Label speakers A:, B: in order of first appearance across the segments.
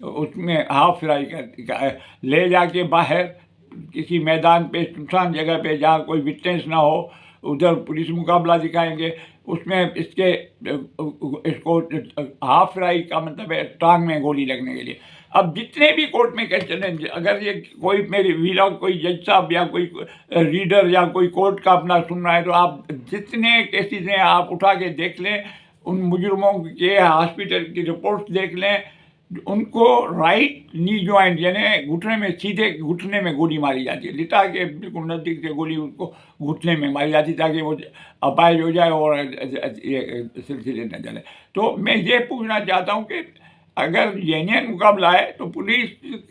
A: اس میں half fry لے جا کے باہر کسی میدان پہ سنسان جگہ پہ جہاں کوئی وٹنس نہ ہو ادھر پولیس مقابلہ دکھائیں گے. اس میں اس کو ہاف فرائی کا مطلب ہے ٹانگ میں گولی لگنے کے لیے. اب جتنے بھی کورٹ میں کیس چلیں، اگر یہ کوئی میری ویلاگ کوئی جج صاحب یا کوئی ریڈر یا کوئی کورٹ کا اپنا سن رہا ہے تو آپ جتنے کیسز ہیں آپ اٹھا کے دیکھ لیں، ان مجرموں کے ہاسپٹل کی رپورٹس دیکھ لیں. ان کو رائٹ نی جوائنٹ یعنی گھٹنے میں، سیدھے گھٹنے میں گولی ماری جاتی ہے، لٹا کے بالکل نزدیک سے گولی اس کو گھٹنے میں ماری جاتی تاکہ وہ اپائج ہو جائے اور یہ سلسلے نہ چلے. تو میں یہ پوچھنا چاہتا ہوں کہ اگر جینین مقابلہ ہے تو پولیس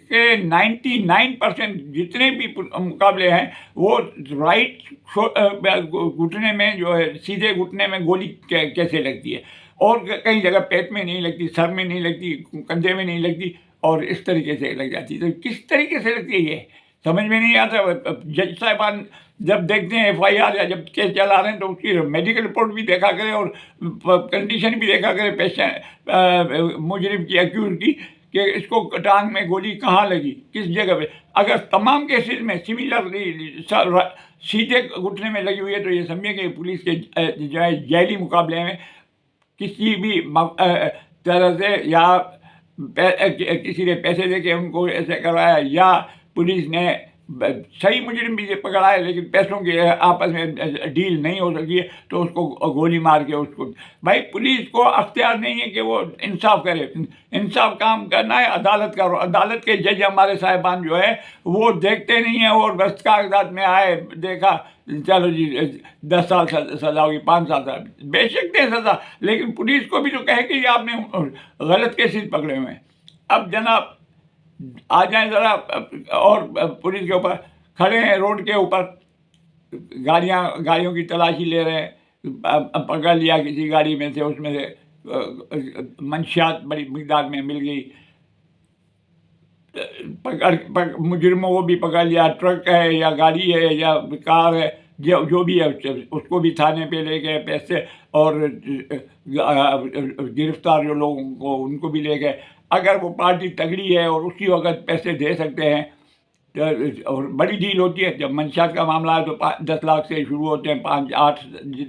A: کے 99% جتنے بھی مقابلے ہیں وہ رائٹ گھٹنے میں جو ہے سیدھے گھٹنے میں گولی کیسے لگتی ہے، اور کئی جگہ پیٹ میں نہیں لگتی، سر میں نہیں لگتی، کندھے میں نہیں لگتی، اور اس طریقے سے لگ جاتی. تو کس طریقے سے لگتی ہے یہ سمجھ میں نہیں آتا. جج صاحبان جب دیکھتے ہیں FIR یا جب کیس چلا رہے ہیں تو اس کی میڈیکل رپورٹ بھی دیکھا کرے اور کنڈیشن بھی دیکھا کرے پیشنٹ مجرم کی، ایکیوز کی، کہ اس کو ٹانگ میں گولی کہاں لگی، کس جگہ پہ. اگر تمام کیسز میں سملرلی سیدھے گھٹنے میں لگی ہوئی ہے تو یہ سمجھیں کہ پولیس کے جو ہے جیلی مقابلے میں کسی بھی طرح سے یا کسی نے پیسے دے کے ان کو ایسے کروایا یا پولیس نے صحیح مجرم بھی پکڑا ہے لیکن پیسوں کے آپس میں ڈیل نہیں ہو سکی ہے تو اس کو گولی مار کے اس کو. بھائی پولیس کو اختیار نہیں ہے کہ وہ انصاف کرے. انصاف کام کرنا ہے عدالت کا. عدالت کے جج ہمارے صاحبان جو ہے وہ دیکھتے نہیں ہیں اور بس کاغذات میں آئے دیکھا چلو جی 10 سال سزا ہوگی، 5 سال بے شک دیں سزا، لیکن پولیس کو بھی تو کہے کہ یہ آپ نے غلط کیسز پکڑے ہوئے ہیں. اب جناب آ جائیں ذرا، اور پولیس کے اوپر کھڑے ہیں روڈ کے اوپر، گاڑیوں کی تلاشی لے رہے ہیں، پکڑ لیا کسی گاڑی میں سے، اس میں سے منشیات بڑی مقدار میں مل گئی، مجرموں کو بھی پکڑ لیا، ٹرک ہے یا گاڑی ہے یا کار ہے جو بھی ہے اس کو بھی تھانے پہ لے گئے پیسے، اور گرفتار جو لوگوں کو ان کو بھی لے گئے. اگر وہ پارٹی تگڑی ہے اور اسی وقت پیسے دے سکتے ہیں اور بڑی ڈیل ہوتی ہے. جب منشیات کا معاملہ ہے تو 10 لاکھ سے شروع ہوتے ہیں، 5-8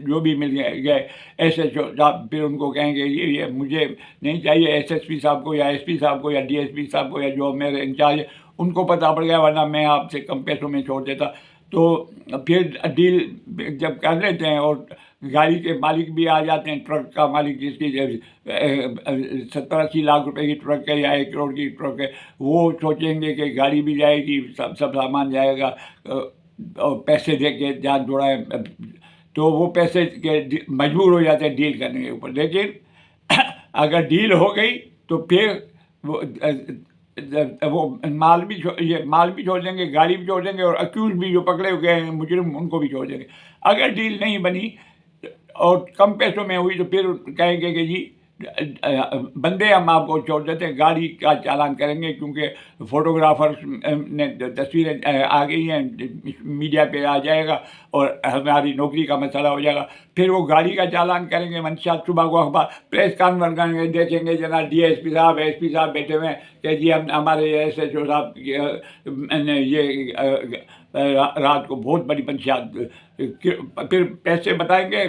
A: جو بھی مل گئے ایسے صاحب پھر ان کو کہیں گے یہ مجھے نہیں چاہیے، SSP صاحب کو یا SP صاحب کو یا DSP صاحب کو یا جو میرے انچارج ان کو پتہ پڑ گیا، ورنہ میں آپ سے کم پیسوں میں چھوڑ دیتا. تو پھر ڈیل جب کر لیتے ہیں اور گاڑی کے مالک بھی آ جاتے ہیں، ٹرک کا مالک جس کی 70-80 لاکھ روپے کی ٹرک ہے یا 1 کروڑ کی ٹرک ہے، وہ سوچیں گے کہ گاڑی بھی جائے گی، سب سامان جائے گا، اور پیسے دے کے جان چھوڑائیں تو وہ پیسے کے مجبور ہو جاتے ہیں ڈیل کرنے کے اوپر. لیکن اگر ڈیل ہو گئی تو پھر وہ مال بھی چھوڑ دیں گے، گاڑی بھی چھوڑ دیں گے، اور اکیوز بھی جو پکڑے ہوئے ہیں مجرم ان کو بھی چھوڑ دیں گے. اگر ڈیل نہیں بنی اور کم پیسوں میں ہوئی تو پھر کہیں گے کہ جی بندے ہم آپ کو چھوڑ دیتے ہیں، گاڑی کا چالان کریں گے کیونکہ فوٹوگرافرس نے تصویریں آ گئی ہیں، میڈیا پہ آ جائے گا اور ہماری نوکری کا مسئلہ ہو جائے گا. پھر وہ گاڑی کا چالان کریں گے. منشیات صبح کو اخبار پریس کانفرنس کریں گے، دیکھیں گے جناب DSP صاحب SP صاحب بیٹھے ہوئے ہیں کہ جی ہمارے SHO صاحب نے یہ رات کو بہت بڑی منشیات. پھر پیسے بتائیں گے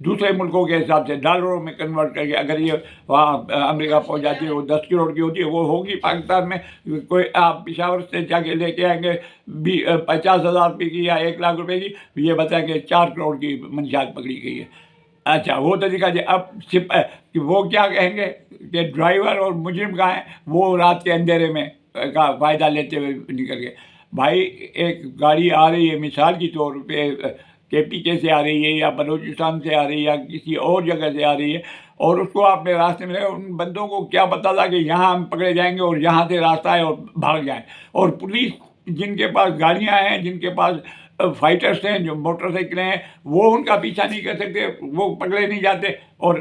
A: دوسرے ملکوں کے حساب سے ڈالروں میں کنورٹ کر کے. اگر یہ وہاں امریکہ پہنچ جاتی ہے وہ 10 کروڑ کی ہوتی ہے، وہ ہوگی پاکستان میں کوئی آپ پشاور سے جا کے لے کے آئیں گے 50,000 روپے کی یا 1 لاکھ روپے کی، یہ بتائیں گے 4 کروڑ کی منشیات پکڑی گئی ہے. اچھا وہ طریقہ اب وہ کیا کہیں گے کہ ڈرائیور اور مجرم کہاں ہیں، وہ رات کے اندھیرے میں کا فائدہ لیتے ہوئے نکل گئے. بھائی ایک گاڑی آ رہی ہے مثال کے طور پہ KPK سے آ رہی ہے یا بلوچستان سے آ رہی ہے یا کسی اور جگہ سے آ رہی ہے، اور اس کو آپ نے راستے میں ان بندوں کو کیا پتا تھا کہ یہاں ہم پکڑے جائیں گے اور یہاں سے راستہ ہے اور بھاگ جائیں. اور پولیس جن کے پاس گاڑیاں ہیں، جن کے پاس فائٹرس ہیں، جو موٹر سائیکلیں ہیں، وہ ان کا پیچھا نہیں کر سکتے، وہ پکڑے نہیں جاتے اور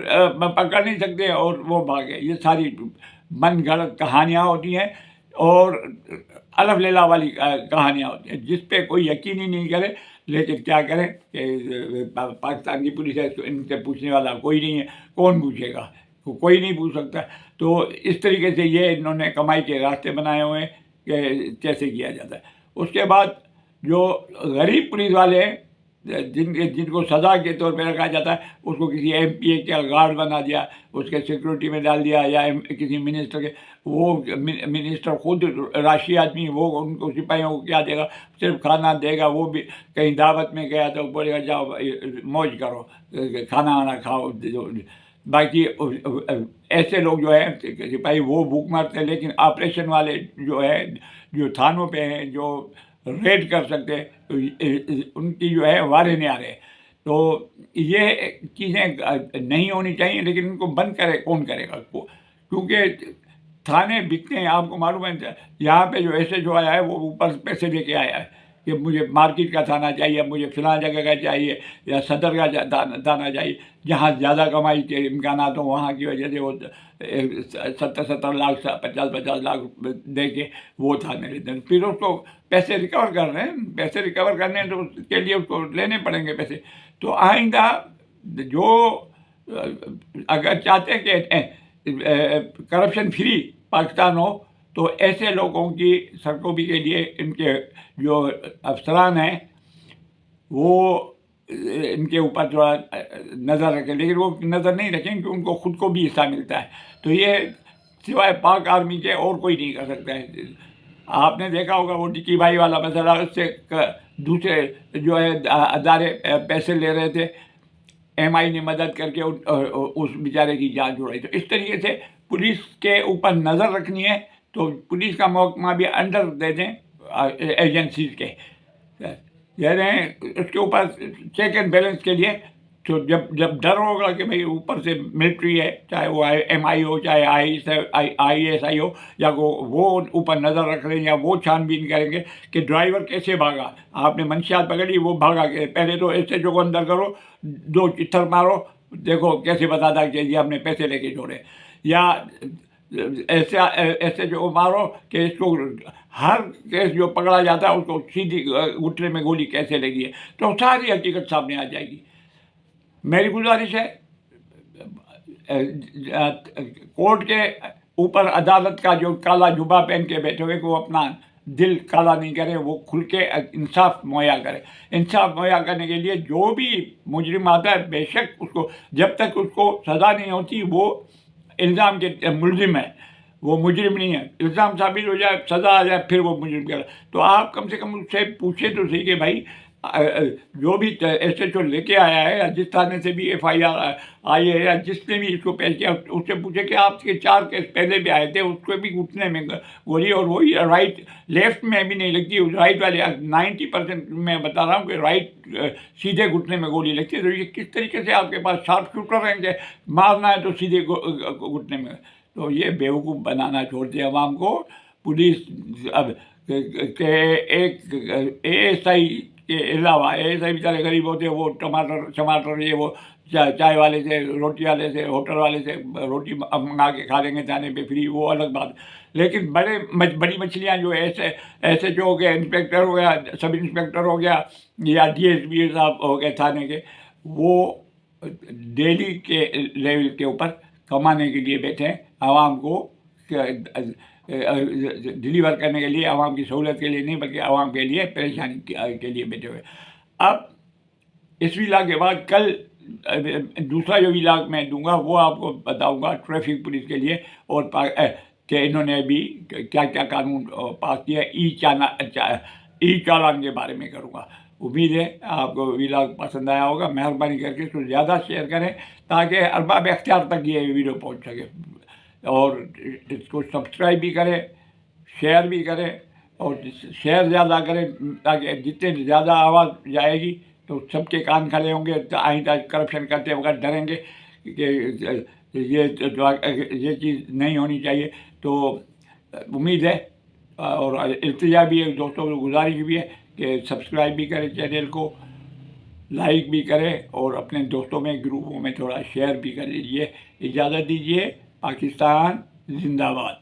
A: پکڑ نہیں سکتے اور وہ بھاگے. یہ ساری من گھڑت کہانیاں ہوتی ہیں اور الف لیلا والی کہانیاں ہوتی ہیں جس پہ کوئی یقین ہی نہیں کرے. لیکن کیا کریں کہ پاکستان کی پولیس ہے، ان سے پوچھنے والا کوئی نہیں ہے. کون پوچھے گا؟ کوئی نہیں پوچھ سکتا. تو اس طریقے سے یہ انہوں نے کمائی کے راستے بنائے ہوئے ہیں کہ کیسے کیا جاتا ہے. اس کے بعد جو غریب پولیس والے ہیں جن کو سزا کے طور پہ رکھا جاتا ہے، اس کو کسی ایم پی اے کا گارڈ بنا دیا، اس کے سیکورٹی میں ڈال دیا، یا کسی منسٹر کے، وہ منسٹر خود راشی آدمی، وہ ان کو سپاہیوں کو کیا دے گا؟ صرف کھانا دے گا. وہ بھی کہیں دعوت میں گیا تو بولے گا جاؤ موج کرو، کھانا وانا کھاؤ. باقی ایسے لوگ جو ہیں سپاہی وہ بھوک مرتے ہیں. لیکن آپریشن والے جو ہے، جو تھانوں پہ ہیں، جو ریڈ کر سکتے ہیں، تو ان کی جو ہے وارے نہیں آ رہے. تو یہ چیزیں نہیں ہونی چاہیے، لیکن ان کو بند کرے کون کرے گا؟ کیونکہ تھانے بکتے ہیں. آپ کو معلوم ہے یہاں پہ جو ایسے جو آیا ہے وہ اوپر پیسے لے کے آیا ہے کہ مجھے مارکیٹ کا تھانہ چاہیے، مجھے فلاں جگہ کا چاہیے، یا صدر کا تھانہ چاہیے. جہاں زیادہ کمائی کے امکانات ہوں وہاں کی وجہ سے وہ 70 لاکھ 50 لاکھ دے کے وہ تھانے لیتے ہیں. پھر اس کو پیسے ریکور کر رہے ہیں، پیسے ریکور کرنے تو اس کے لیے اس کو لینے پڑیں گے پیسے. تو آئندہ جو اگر چاہتے ہیں کہ کرپشن فری پاکستان ہو، تو ایسے لوگوں کی سرکوبی کے لیے ان کے جو افسران ہیں وہ ان کے اوپر تھوڑا نظر رکھیں. لیکن وہ نظر نہیں رکھیں کہ ان کو خود کو بھی حصہ ملتا ہے. تو یہ سوائے پاک آرمی کے اور کوئی نہیں کر سکتا ہے. آپ نے دیکھا ہوگا وہ ٹکی بھائی والا مسئلہ، اس سے دوسرے جو ہے ادارے پیسے لے رہے تھے، ایم آئی نے مدد کر کے اس بیچارے کی جان چھڑائی. تو اس طریقے سے پولیس کے اوپر نظر رکھنی ہے تو پولیس کا محکمہ بھی انڈر دے دیں ایجنسیز کے، یعنی اس کے اوپر چیک اینڈ بیلنس کے لیے. تو جب ڈر ہوگا کہ بھئی اوپر سے ملٹری ہے، چاہے وہ ایم آئی ہو، چاہے آئی ایس آئی ہو، یا وہ اوپر نظر رکھ رہے ہیں، یا وہ چھان بین کریں گے کہ ڈرائیور کیسے بھاگا. آپ نے منشیات پکڑی، وہ بھاگا کہ پہلے تو ایس ایچ او کو اندر کرو، 2 چتھر مارو، دیکھو کیسے بتاتا کہ جی ہم نے پیسے لے کے چھوڑے. یا ایسے جو مارو کہ اس کو ہر کیس جو پکڑا جاتا ہے اس کو سیدھی گھٹنے میں گولی کیسے لگی ہے. تو ساری حقیقت سامنے آ جائے گی. میری گزارش ہے کورٹ کے اوپر عدالت کا جو کالا جبہ پہن کے بیٹھے ہوئے کہ وہ اپنا دل کالا نہیں کرے، وہ کھل کے انصاف مہیا کرے. انصاف مہیا کرنے کے لیے جو بھی مجرم آتا ہے، بے شک اس کو جب تک اس کو سزا نہیں ہوتی وہ الزام کے ملزم ہے، وہ مجرم نہیں ہے. الزام ثابت ہو جائے، سزا آ جائے، پھر وہ مجرم کرے. تو آپ کم سے کم اس سے پوچھیں تو صحیح کہ بھائی جو بھی ایس ایچ او لے کے آیا ہے، یا جس تھانے سے بھی ایف آئی آر آئی ہے، یا جس نے بھی اس کو پیش کیا، اس سے پوچھے کہ آپ کے 4 کیس پہلے بھی آئے تھے، اس کو بھی گھٹنے میں گولی، اور وہی رائٹ لیفٹ میں بھی نہیں لگتی. رائٹ والے 90% میں بتا رہا ہوں کہ رائٹ سیدھے گھٹنے میں گولی لگتی ہے. تو یہ کس طریقے سے آپ کے پاس شارپ شوٹر ہیں کہ مارنا ہے تو سیدھے گھٹنے میں؟ تو یہ بیوقوف بنانا چھوڑ دیں عوام کو. پولیس اب کہ ایک اے ایس آئی کے علاوہ، اے ایس آئی بیچارے غریب ہوتے ہیں، وہ ٹماٹر یہ وہ چائے والے سے، روٹی والے سے، ہوٹل والے سے روٹی منگا کے کھا لیں گے تھانے پہ فری، وہ الگ بات. لیکن بڑی مچھلیاں جو ایسے جو ہو گیا، انسپیکٹر ہو گیا، سب انسپیکٹر ہو گیا، یا ڈی ایس پی صاحب ہو گئے تھانے کے، وہ ڈیلی کے لیول کے اوپر کمانے کے لیے بیٹھے ہیں، عوام کو ڈلیور کرنے کے لیے، عوام کی سہولت کے لیے نہیں بلکہ عوام کے لیے پریشانی کے لیے بیٹھے ہوئے. اب اس ویلاگ کے بعد کل دوسرا جو ویلاگ میں دوں گا وہ آپ کو بتاؤں گا ٹریفک پولیس کے لیے، اور کہ انہوں نے بھی کیا کیا قانون پاس کیا. ای چالان کے بارے میں کروں گا. امید ہے آپ کو ویلاگ پسند آیا ہوگا. مہربانی کر کے اس کو زیادہ شیئر کریں تاکہ ارباب اختیار تک یہ ویڈیو پہنچ سکے، اور اس کو سبسکرائب بھی کریں، شیئر بھی کریں، اور شیئر زیادہ کریں تاکہ جتنے زیادہ آواز جائے گی تو سب کے کان کھلے ہوں گے. آئندہ کرپشن کرتے وقت ڈریں گے کہ یہ چیز نہیں ہونی چاہیے. تو امید ہے اور التجا بھی ہے، دوستوں کو گزارش بھی ہے کہ سبسکرائب بھی کریں چینل کو، لائک بھی کریں، اور اپنے دوستوں میں گروپوں میں تھوڑا شیئر بھی کر لیجیے. اجازت دیجیے. پاکستان زندہ باد.